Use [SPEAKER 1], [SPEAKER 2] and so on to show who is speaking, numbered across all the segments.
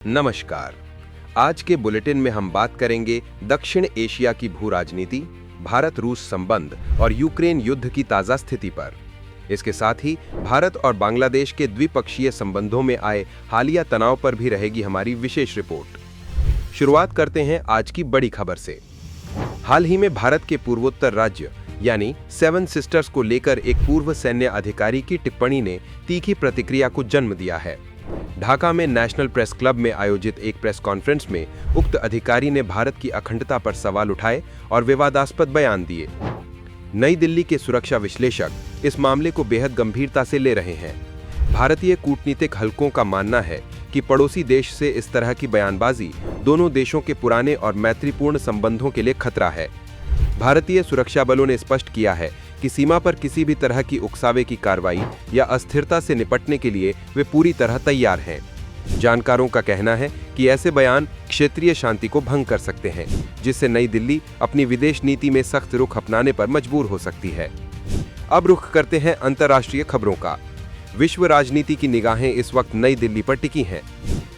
[SPEAKER 1] नमस्कार। आज के बुलेटिन में हम बात करेंगे दक्षिण एशिया की भू राजनीति, भारत रूस संबंध और यूक्रेन युद्ध की ताजा स्थिति पर। इसके साथ ही भारत और बांग्लादेश के द्विपक्षीय संबंधों में आए हालिया तनाव पर भी रहेगी हमारी विशेष रिपोर्ट। शुरुआत करते हैं आज की बड़ी खबर से। हाल ही में भारत के पूर्वोत्तर राज्य यानी सेवन सिस्टर्स को लेकर एक पूर्व सैन्य अधिकारी की टिप्पणी ने तीखी प्रतिक्रिया को जन्म दिया है। ढाका में नेशनल प्रेस क्लब में आयोजित एक प्रेस कॉन्फ्रेंस में उक्त अधिकारी ने भारत की अखंडता पर सवाल उठाए और विवादास्पद बयान दिए। नई दिल्ली के सुरक्षा विश्लेषक इस मामले को बेहद गंभीरता से ले रहे हैं। भारतीय कूटनीतिक हलकों का मानना है कि पड़ोसी देश से इस तरह की बयानबाजी दोनों देशों के पुराने और मैत्रीपूर्ण संबंधों के लिए खतरा है। भारतीय सुरक्षा बलों ने स्पष्ट किया है कि सीमा पर किसी भी तरह की उकसावे की कार्रवाई या अस्थिरता से निपटने के लिए वे पूरी तरह तैयार हैं। जानकारों का कहना है कि ऐसे बयान क्षेत्रीय शांति को भंग कर सकते हैं, जिससे नई दिल्ली अपनी विदेश नीति में सख्त रुख अपनाने पर मजबूर हो सकती है। अब रुख करते हैं अंतर्राष्ट्रीय खबरों का। विश्व राजनीति की निगाहें इस वक्त नई दिल्ली पर टिकी हैं।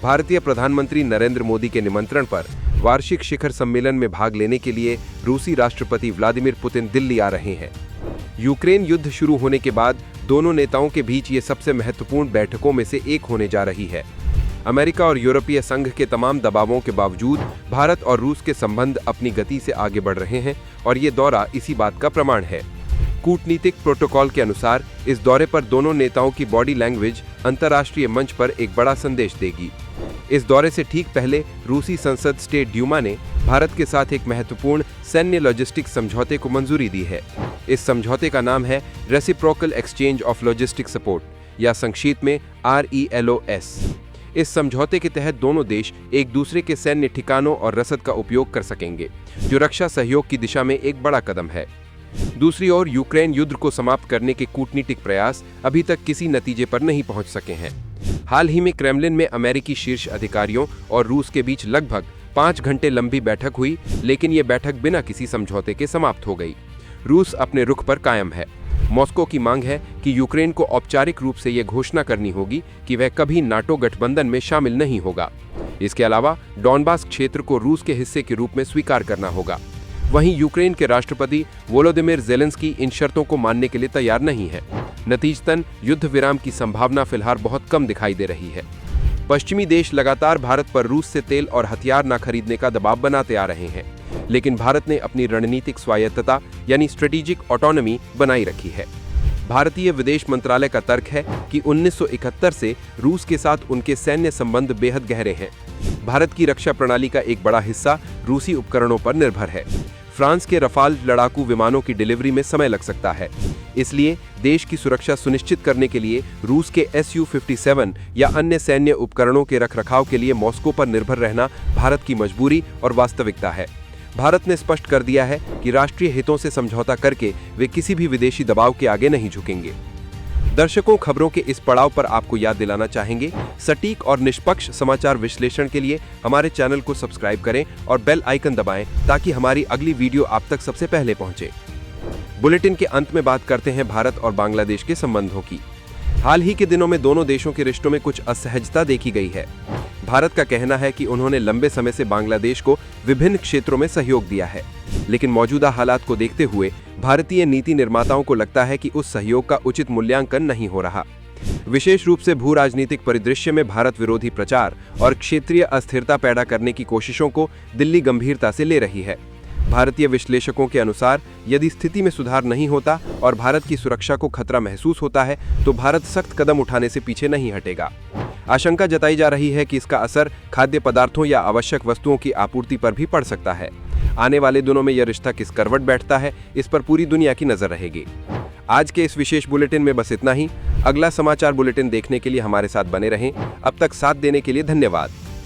[SPEAKER 1] भारतीय प्रधानमंत्री नरेंद्र मोदी के निमंत्रण पर वार्षिक शिखर सम्मेलन में भाग लेने के लिए रूसी राष्ट्रपति व्लादिमीर पुतिन दिल्ली आ रहे हैं। यूक्रेन युद्ध शुरू होने के बाद दोनों नेताओं के बीच ये सबसे महत्वपूर्ण बैठकों में से एक होने जा रही है। अमेरिका और यूरोपीय संघ के तमाम दबावों के बावजूद भारत और रूस के संबंध अपनी गति से आगे बढ़ रहे हैं और ये दौरा इसी बात का प्रमाण है। कूटनीतिक प्रोटोकॉल के अनुसार इस दौरे पर दोनों नेताओं की बॉडी लैंग्वेज अंतर्राष्ट्रीय मंच पर एक बड़ा संदेश देगी। इस दौरे से ठीक पहले रूसी संसद स्टेट ड्यूमा ने भारत के साथ एक महत्वपूर्ण सैन्य लॉजिस्टिक समझौते को मंजूरी दी है। इस समझौते का नाम है reciprocal exchange of logistic support या संक्षिप्त में RELOS। इस समझौते के तहत दोनों देश एक दूसरे के सैन्य ठिकानों और रसद का उपयोग कर सकेंगे, जो रक्षा सहयोग की दिशा में एक बड़ा कदम है। दूसरी ओर यूक्रेन युद्ध को समाप्त करने के कूटनीतिक प्रयास अभी तक किसी नतीजे पर नहीं पहुंच सके हैं। हाल ही में क्रेमलिन में अमेरिकी शीर्ष अधिकारियों और रूस के बीच लगभग 5 घंटे लंबी बैठक हुई, लेकिन ये बैठक बिना किसी समझौते के समाप्त हो गई। रूस अपने रुख पर कायम है। मॉस्को की मांग है कि यूक्रेन को औपचारिक रूप से ये घोषणा करनी होगी कि वह कभी नाटो गठबंधन में शामिल नहीं होगा। इसके अलावा डॉनबास क्षेत्र को रूस के हिस्से के रूप में स्वीकार करना होगा। वहीं यूक्रेन के राष्ट्रपति वोलोदिमीर ज़ेलेंस्की इन शर्तों को मानने के लिए तैयार नहीं है। नतीजतन युद्ध विराम की संभावना फिलहाल बहुत कम दिखाई दे रही है। पश्चिमी देश लगातार भारत पर रूस से तेल और हथियार न खरीदने का दबाव बनाते आ रहे हैं, लेकिन भारत ने अपनी रणनीतिक स्वायत्तता यानी स्ट्रेटेजिक ऑटोनॉमी बनाई रखी है। भारतीय विदेश मंत्रालय का तर्क है कि 1971 से रूस के साथ उनके सैन्य संबंध बेहद गहरे हैं। भारत की रक्षा प्रणाली का एक बड़ा हिस्सा रूसी उपकरणों पर निर्भर है। फ्रांस के रफाल लड़ाकू विमानों की डिलीवरी में समय लग सकता है, इसलिए देश की सुरक्षा सुनिश्चित करने के लिए रूस के Su-57 या अन्य सैन्य उपकरणों के रखरखाव के लिए मॉस्को पर निर्भर रहना भारत की मजबूरी और वास्तविकता है। भारत ने स्पष्ट कर दिया है कि राष्ट्रीय हितों से समझौता करके वे किसी भी विदेशी दबाव के आगे नहीं झुकेंगे। दर्शकों, खबरों के इस पड़ाव पर आपको याद दिलाना चाहेंगे, सटीक और निष्पक्ष समाचार विश्लेषण के लिए हमारे चैनल को सब्सक्राइब करें और बेल आइकन दबाएं ताकि हमारी अगली वीडियो आप तक सबसे पहले पहुंचे। बुलेटिन के अंत में बात करते हैं भारत और बांग्लादेश के संबंधों की। हाल ही के दिनों में दोनों देशों के रिश्तों में कुछ असहजता देखी गई है। भारत का कहना है कि उन्होंने लंबे समय से बांग्लादेश को विभिन्न क्षेत्रों में सहयोग दिया है, लेकिन मौजूदा हालात को देखते हुए भारतीय नीति निर्माताओं को लगता है कि उस सहयोग का उचित मूल्यांकन नहीं हो रहा। विशेष रूप से भू राजनीतिक परिदृश्य में भारत विरोधी प्रचार और क्षेत्रीय अस्थिरता पैदा करने की कोशिशों को दिल्ली गंभीरता से ले रही है। भारतीय विश्लेषकों के अनुसार यदि स्थिति में सुधार नहीं होता और भारत की सुरक्षा को खतरा महसूस होता है, तो भारत सख्त कदम उठाने से पीछे नहीं हटेगा। आशंका जताई जा रही है कि इसका असर खाद्य पदार्थों या आवश्यक वस्तुओं की आपूर्ति पर भी पड़ सकता है। आने वाले दिनों में यह रिश्ता किस करवट बैठता है, इस पर पूरी दुनिया की नजर रहेगी। आज के इस विशेष बुलेटिन में बस इतना ही। अगला समाचार बुलेटिन देखने के लिए हमारे साथ बने रहें। अब तक साथ देने के लिए धन्यवाद।